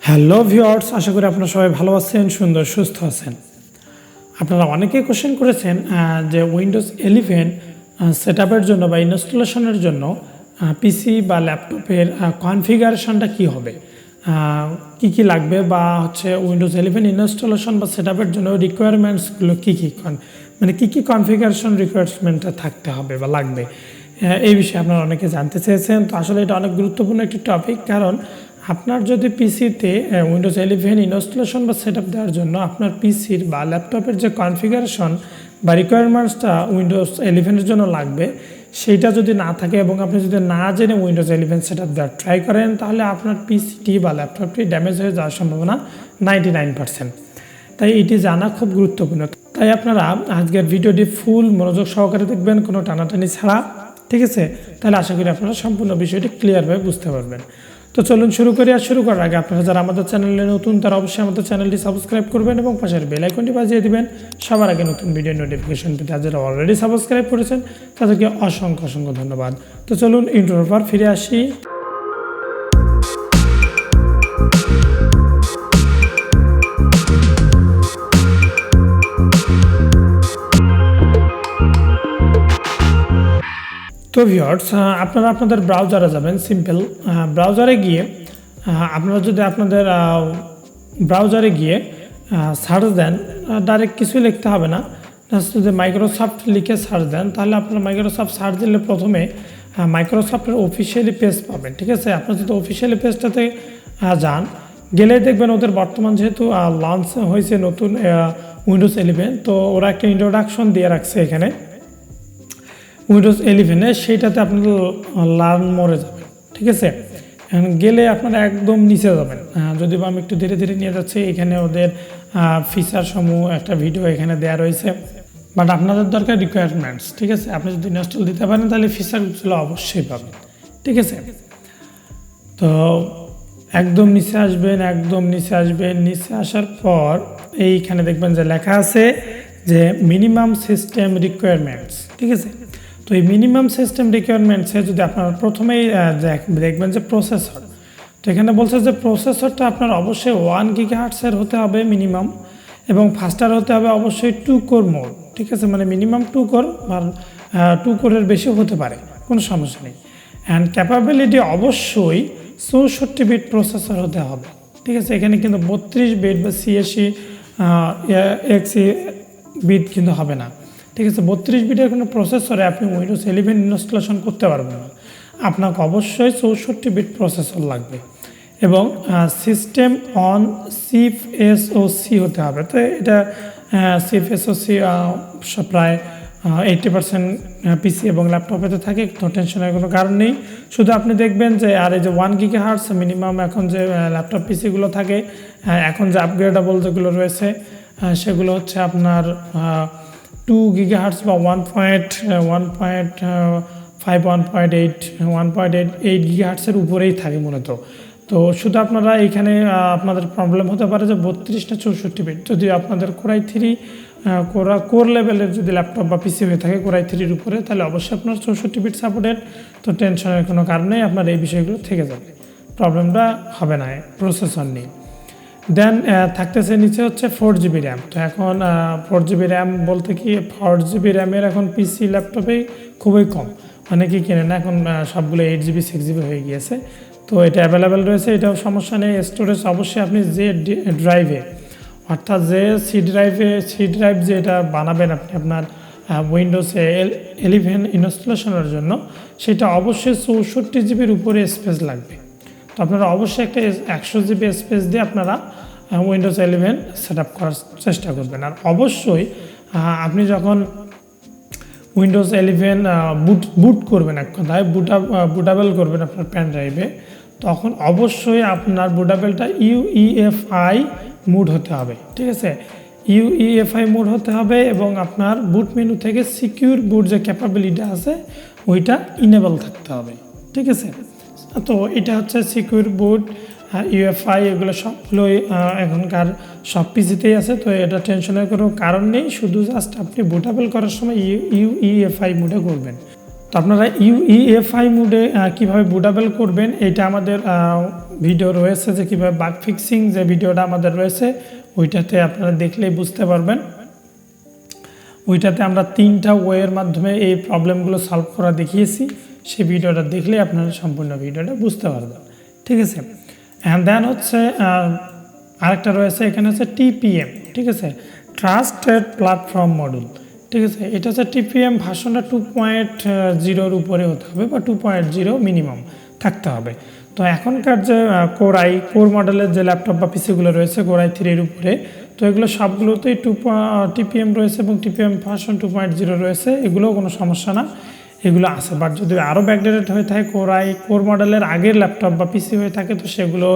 Hello viewers, আশা করি আপনারা সবাই ভালো আছেন, সুন্দর সুস্থ আছেন। আপনারা অনেকেই কোশ্চেন করেছেন যে উইন্ডোজ 11 সেটআপের জন্য বা ইনস্টলেশনের জন্য পিসি বা ল্যাপটপের কনফিগারেশনটা কী হবে, কি লাগবে, বা হচ্ছে উইন্ডোজ 11 ইনস্টলেশন বা সেটআপের জন্য রিকোয়ারমেন্টসগুলো কী মানে কী কনফিগারেশন রিকোয়ারমেন্টটা থাকতে হবে বা লাগবে, এই বিষয়ে আপনারা অনেকে জানতে চেয়েছেন। তো আসলে এটা অনেক গুরুত্বপূর্ণ একটি টপিক, কারণ আপনার যদি পিসিতে উইন্ডোজ 11 ইনস্টলেশন বা সেটআপ দেওয়ার জন্য আপনার পিসির বা ল্যাপটপের যে কনফিগারেশন বা রিকোয়ারমেন্টসটা উইন্ডোজ 11 এর জন্য লাগবে, সেইটা যদি না থাকে এবং আপনি যদি না জেনে উইন্ডোজ 11 সেটআপ দেওয়ার ট্রাই করেন, তাহলে আপনার পিসিটি বা ল্যাপটপটি ড্যামেজ হয়ে যাওয়ার সম্ভাবনা 99%। তাই এটি জানা খুব গুরুত্বপূর্ণ। তাই আপনারা আজকের ভিডিওটি ফুল মনোযোগ সহকারে দেখবেন, কোনো টানাটানি ছাড়া, ঠিক আছে? তাহলে আশা করি আপনারা সম্পূর্ণ বিষয়টি ক্লিয়ারভাবে বুঝতে পারবেন। তো চলুন শুরু করি। আর শুরু করার আগে আপনারা যারা আমাদের চ্যানেলে নতুন, তারা অবশ্যই আমাদের চ্যানেলটি সাবস্ক্রাইব করবেন এবং পাশের বেল আইকনটি বাজিয়ে দিবেন সবার আগে নতুন ভিডিও নোটিফিকেশন পেতে। আর যারা অলরেডি সাবস্ক্রাইব করেছেন তাদেরকে অসংখ্য ধন্যবাদ। তো চলুন ইন্ট্রোর পর ফিরে আসি। তো ভিউয়ার্স, আপনারা আপনাদের ব্রাউজারে যাবেন। সিম্পল ব্রাউজারে গিয়ে আপনারা যদি আপনাদের ব্রাউজারে গিয়ে সার্চ দেন, ডাইরেক্ট কিছুই লিখতে হবে না, যদি মাইক্রোসফট লিখে সার্চ দেন, তাহলে আপনারা মাইক্রোসফট সার্চ দিলে প্রথমে মাইক্রোসফটের অফিসিয়ালি পেজ পাবেন, ঠিক আছে? আপনারা যদি অফিসিয়ালি পেজটাতে যান, গেলেই দেখবেন ওদের বর্তমান যেহেতু লঞ্চ হয়েছে নতুন উইন্ডোজ 11, তো ওরা একটা ইন্ট্রোডাকশন দিয়ে রাখছে এখানে উইন্ডোজ 11-এ, সেইটাতে আপনারা লার্ন মোরে যাবেন, ঠিক আছে? এখন গেলে আপনারা একদম নিচে যাবেন। যদি বা আমি একটু ধীরে ধীরে নিয়ে যাচ্ছি, এখানে ওদের ফিচারসমূহ একটা ভিডিও এখানে দেওয়া রয়েছে, বাট আপনাদের দরকার রিকোয়ারমেন্টস, ঠিক আছে? আপনি যদি ইনস্টল দিতে পারেন তাহলে ফিচারগুলো অবশ্যই পাবেন, ঠিক আছে? তো একদম নিচে আসবেন, নিচে আসার পর এইখানে দেখবেন যে লেখা আছে যে মিনিমাম সিস্টেম রিকোয়ারমেন্টস, ঠিক আছে? তো এই মিনিমাম সিস্টেম রিকোয়ারমেন্টসে যদি আপনারা প্রথমেই দেখবেন যে প্রসেসর, তো এখানে বলছে যে প্রসেসরটা আপনার অবশ্যই 1 GHz হতে হবে মিনিমাম, এবং ফাস্টার হতে হবে অবশ্যই 2 কোর মোড, ঠিক আছে? মানে মিনিমাম 2 কোর, আর 2 কোরের বেশিও হতে পারে, কোনো সমস্যা নেই। অ্যান্ড ক্যাপাবিলিটি অবশ্যই 64 বিট প্রসেসর হতে হবে, ঠিক আছে? এখানে কিন্তু 32 বিট বা 86 এক্সি বিট কিন্তু হবে না, ঠিক আছে? 32 বিটের কোনো প্রসেসরে আপনি উইন্ডোজ 11 ইনস্টলেশন করতে পারবেন না, আপনাকে অবশ্যই 64 বিট প্রসেসর লাগবে, এবং সিস্টেম অন CFSoC হতে হবে। তো এটা CFSoC প্রায় 80% পিসি এবং ল্যাপটপেতে থাকে, তো টেনশনের কোনো কারণ নেই। শুধু আপনি দেখবেন যে আর এই যে 1 GHz মিনিমাম এখন যে ল্যাপটপ পিসিগুলো থাকে, এখন যে আপগ্রেডেবল যেগুলো রয়েছে সেগুলো হচ্ছে আপনার 2 GHz বা 1.8 GHz-এর উপরেই থাকে মূলত। তো শুধু আপনারা এইখানে আপনাদের প্রবলেম হতে পারে যে 32 না 64 বিট। যদি আপনাদের কোরাই 3 কোর লেভেলের যদি ল্যাপটপ বা পিসি হয়ে থাকে কোরাই 3-র উপরে, তাহলে অবশ্যই আপনার 64 বিট সাপোর্টেড, তো টেনশনের কোনো কারণ নেই, আপনার এই বিষয়গুলো থেকে যাবে, প্রবলেমটা হবে না, প্রসেসর নেই। দেন থাকতেছে নিচে হচ্ছে 4 GB র্যাম। তো এখন 4 GB র্যাম বলতে কি, 4 GB র্যামের এখন পিসি ল্যাপটপে খুবই কম, অনেকেই কেনে না, এখন সবগুলো 8 GB 6 GB হয়ে গিয়েছে। তো এটা অ্যাভেলেবেল রয়েছে, এটাও সমস্যা নেই। স্টোরেজ অবশ্যই আপনি যে ড্রাইভে, অর্থাৎ যে সি ড্রাইভ যে এটা বানাবেন আপনি আপনার উইন্ডোজ 11 ইনস্টলেশনের জন্য, সেটা অবশ্যই 64 জিবির উপরে স্পেস লাগবে। তো আপনারা অবশ্যই একটা 100 GB স্পেস দিয়ে আপনারা উইন্ডোজ 11 সেট আপ করার চেষ্টা করবেন। আর অবশ্যই আপনি যখন উইন্ডোজ 11 বুট করবেন, এক কথায় বুটাবেল করবেন আপনার পেন ড্রাইভে, তখন অবশ্যই আপনার বুটাবেলটা UEFI মুড হতে হবে, ঠিক আছে? UEFI মুড হতে হবে, এবং আপনার বুট মেনু থেকে সিকিউর বুট যে ক্যাপাবিলিটি আছে ওইটা ইনেবল থাকতে হবে, ঠিক আছে? তো এটা হচ্ছে সিকিউর বুট, UEFI, এগুলো সবগুলোই এখনকার সব পিসিতেই আছে, তো এটা টেনশনের কোনো কারণ নেই। শুধু জাস্ট আপনি বুটেবল করার সময় UEFI মুডে করবেন। তো আপনারা UEFI মুডে কীভাবে বুটেবল করবেন, এটা আমাদের ভিডিও রয়েছে যে কীভাবে বাগ ফিক্সিং, যে ভিডিওটা আমাদের রয়েছে ওইটাতে আপনারা দেখলেই বুঝতে পারবেন। ওইটাতে আমরা 3টা ওয়ের মাধ্যমে এই প্রবলেমগুলো সলভ করা দেখিয়েছি। সেই ভিডিওটা দেখলেই আপনারা সম্পূর্ণ ভিডিওটা বুঝতে পারবেন, ঠিক আছে। অ্যান্ড দেন হচ্ছে আরেকটা রয়েছে এখানে হচ্ছে টিপিএম, ঠিক আছে, ট্রাস্টেড প্ল্যাটফর্ম মডেল, ঠিক আছে। এটা হচ্ছে টিপিএম ভার্সনটা 2.0-এর উপরে হতে হবে বা 2.0 মিনিমাম থাকতে হবে। তো এখনকার যে কোর মডেলের যে ল্যাপটপ বা পিসিগুলো রয়েছে কোর i3-এর উপরে, তো এগুলো সবগুলোতেই টিপিএম রয়েছে এবং টিপিএম ভার্সন 2.0 রয়েছে, এগুলোও কোনো সমস্যা না, এগুলো আছে। বাট যদি আরও ব্যাকডেটেড হয়ে থাকে কোর মডেলের আগের ল্যাপটপ বা পিসি হয়ে থাকে, তো সেগুলো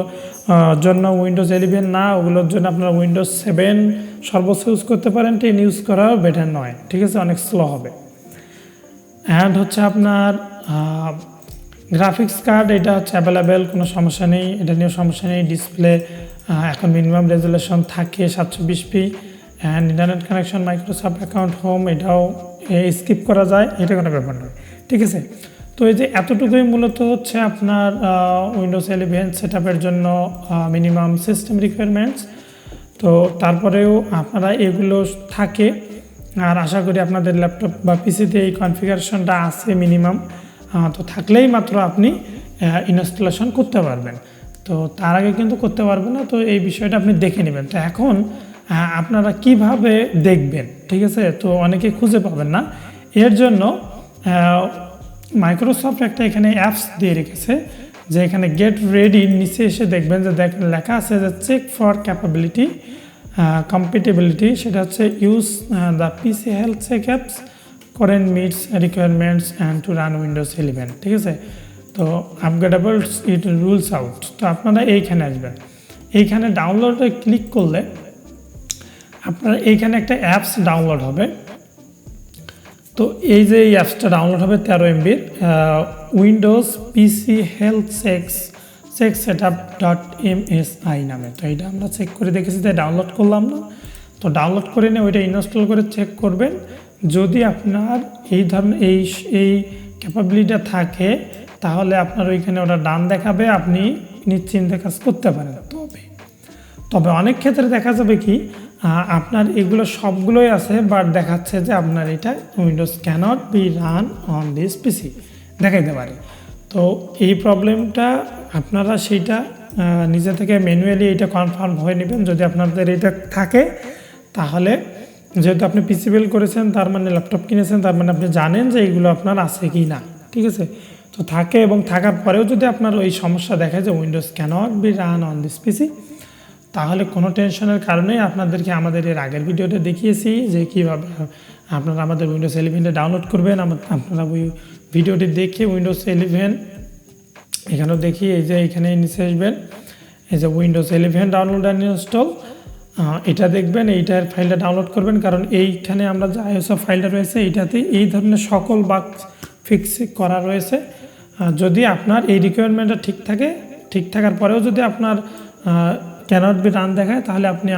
জন্য উইন্ডোজ 11 না, ওগুলোর জন্য আপনারা উইন্ডোজ 7 সর্বোচ্চ ইউজ করতে পারেন, 10 ইউজ করাও বেটার নয়, ঠিক আছে, অনেক স্লো হবে। অ্যান্ড হচ্ছে আপনার গ্রাফিক্স কার্ড, এটা হচ্ছে অ্যাভেলেবেল, কোনো সমস্যা নেই, এটা নিয়েও সমস্যা নেই। ডিসপ্লে এখন মিনিমাম রেজুলেশন থাকে 720p। And internet connection, Microsoft account, home, এটাও স্কিপ করা যায়, এটা কোনো ব্যাপার নয়, ঠিক আছে। তো এই যে এতটুকুই মূলত হচ্ছে আপনার উইন্ডোজ 11 সেটআপের জন্য মিনিমাম সিস্টেম রিকোয়ারমেন্টস। তো তারপরেও আপনারা এগুলো থাকে, আর আশা করি আপনাদের ল্যাপটপ বা পিসিতে এই কনফিগারেশনটা আছে মিনিমাম, তো থাকলেই মাত্র আপনি ইনস্টলেশন করতে পারবেন। তো তার আগে কিন্তু করতে পারবেন না, তো এই বিষয়টা আপনি দেখে নেবেন। তো এখন আপনারা কিভাবে দেখবেন, ঠিক আছে, তো অনেকে খুঁজে পাবেন না, এর জন্য মাইক্রোসফট একটা এখানে অ্যাপস দিয়ে রেখেছে, যে এখানে গেট রেডি নিচে এসে দেখবেন যে লেখা আছে যে চেক ফর ক্যাপাবিলিটি কম্পিটেবিলিটি, সেটা হচ্ছে use the PC health check apps current meets requirements and to run Windows 11, ঠিক আছে। তো আপগ্রেডেবলস ইট রুলস আউট, তো আপনারা এইখানে আসবেন, এইখানে ডাউনলোডে ক্লিক করলে আপনার এইখানে একটা অ্যাপস ডাউনলোড হবে। তো এই যে এই অ্যাপসটা ডাউনলোড হবে 13 MB উইন্ডোজ পিসি হেলথ চেক setup.msi নামে। তো এইটা আমরা চেক করে দেখেছি, তাই ডাউনলোড করলাম না, তো ডাউনলোড করে নিয়ে ওইটা ইনস্টল করে চেক করবেন। যদি আপনার এই ধরনের এই ক্যাপাবিলিটিটা থাকে, তাহলে আপনার ওইখানে ওটা ডান দেখাবে, আপনি নিশ্চিন্তে কাজ করতে পারেন। তবে অনেক ক্ষেত্রে দেখা যাবে কি আপনার এগুলো সবগুলোই আছে, বাট দেখাচ্ছে যে আপনার এটা Windows cannot be run on this PC দেখাইতে পারে। তো এই প্রবলেমটা আপনারা সেইটা নিজে থেকে ম্যানুয়ালি এটা কনফার্ম হয়ে নেবেন। যদি আপনাদের এটা থাকে, তাহলে যেহেতু আপনি পিসি বিল্ড করেছেন, তার মানে ল্যাপটপ কিনেছেন, তার মানে আপনি জানেন যে এইগুলো আপনার আছে কি না, ঠিক আছে। তো থাকে, এবং থাকার পরেও যদি আপনার ওই সমস্যা দেখায় যে Windows cannot be run on this PC, তাহলে কোনো টেনশনের কারণে আপনাদেরকে আমাদের এর আগের ভিডিওতে দেখিয়েছি যে কীভাবে আপনারা আমাদের উইন্ডোজ 11 ডাউনলোড করবেন। আপনারা ওই ভিডিওটি দেখে উইন্ডোজ 11 এখানেও দেখি, এই যে এখানে নিচে আসবেন, এই যে উইন্ডোজ 11 ডাউনলোড অ্যান্ড ইনস্টল, এটা দেখবেন, এইটার ফাইলটা ডাউনলোড করবেন, কারণ এইখানে আমরা যে আইএসও ফাইলটা রয়েছে এইটাতে এই ধরনের সকল বাগ ফিক্স করা রয়েছে। যদি আপনার এই রিকোয়ারমেন্টটা ঠিক থাকার পরেও যদি আপনার ক্যানট বি রান দেখায়, তাহলে আপনি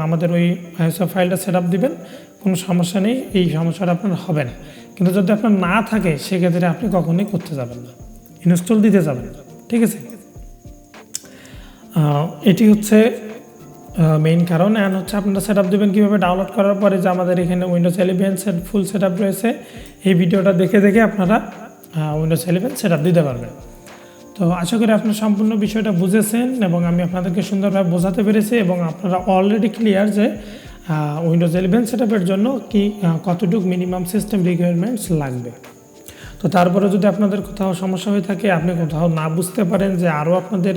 আমাদের ওই আইএসও ফাইলটা সেট আপ দিবেন, কোনো সমস্যা নেই, এই সমস্যাটা আপনার হবে না। কিন্তু যদি আপনার না থাকে, সেক্ষেত্রে আপনি কখনোই করতে যাবেন না, ইনস্টল দিতে যাবেন না, ঠিক আছে। এটি হচ্ছে মেইন কারণ। অ্যান্ড হচ্ছে আপনারা সেট আপ দেবেন কীভাবে, ডাউনলোড করার পরে যে আমাদের এখানে উইন্ডোজ 11 ফুল সেট আপ রয়েছে, এই ভিডিওটা দেখে আপনারা উইন্ডোজ 11 সেট আপ দিতে পারবেন। তো আশা করি আপনারা সম্পূর্ণ বিষয়টা বুঝেছেন এবং আমি আপনাদেরকে সুন্দরভাবে বোঝাতে পেরেছি, এবং আপনারা অলরেডি ক্লিয়ার যে উইন্ডোজ 11 সেটআপের জন্য কতটুকু মিনিমাম সিস্টেম রিকোয়ারমেন্টস লাগবে। তো তারপরে যদি আপনাদের কোথাও সমস্যা হয়ে থাকে, আপনি কোথাও না বুঝতে পারেন যে আরও আপনাদের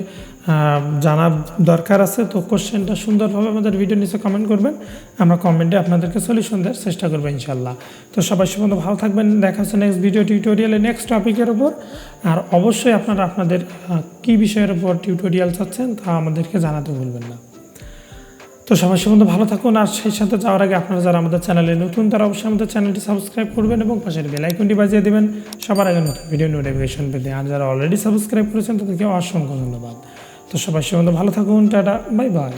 জানা দরকার আছে, তো কোশ্চেনটা সুন্দরভাবে আমাদের ভিডিও নিচে কমেন্ট করবেন, আমরা কমেন্টে আপনাদেরকে সলিউশন দেওয়ার চেষ্টা করবো ইনশাল্লাহ। তো সবাই সম্বন্ধে ভালো থাকবেন, দেখা হচ্ছে নেক্সট ভিডিও টিউটোরিয়ালে নেক্সট টপিকের উপর। আর অবশ্যই আপনারা আপনাদের কী বিষয়ের উপর টিউটোরিয়াল চাচ্ছেন তা আমাদেরকে জানাতে ভুলবেন না। তো সবাই সম্বন্ধে ভালো থাকুন, আর সেই সাথে যাওয়ার আগে আপনারা যারা আমাদের চ্যানেলে নতুন, তারা অবশ্যই আমাদের চ্যানেলটি সাবস্ক্রাইব করবেন এবং পাশের বেল আইকনটি বাজিয়ে দেবেন সবার আগে নতুন ভিডিও নোটিফিকেশন পেতে। আর যারা অলরেডি সাবস্ক্রাইব করেছেন তাদেরকে অসংখ্য ধন্যবাদ। তো সবাই সম্বন্ধে ভালো থাকুন, টাটা, বাই বাই।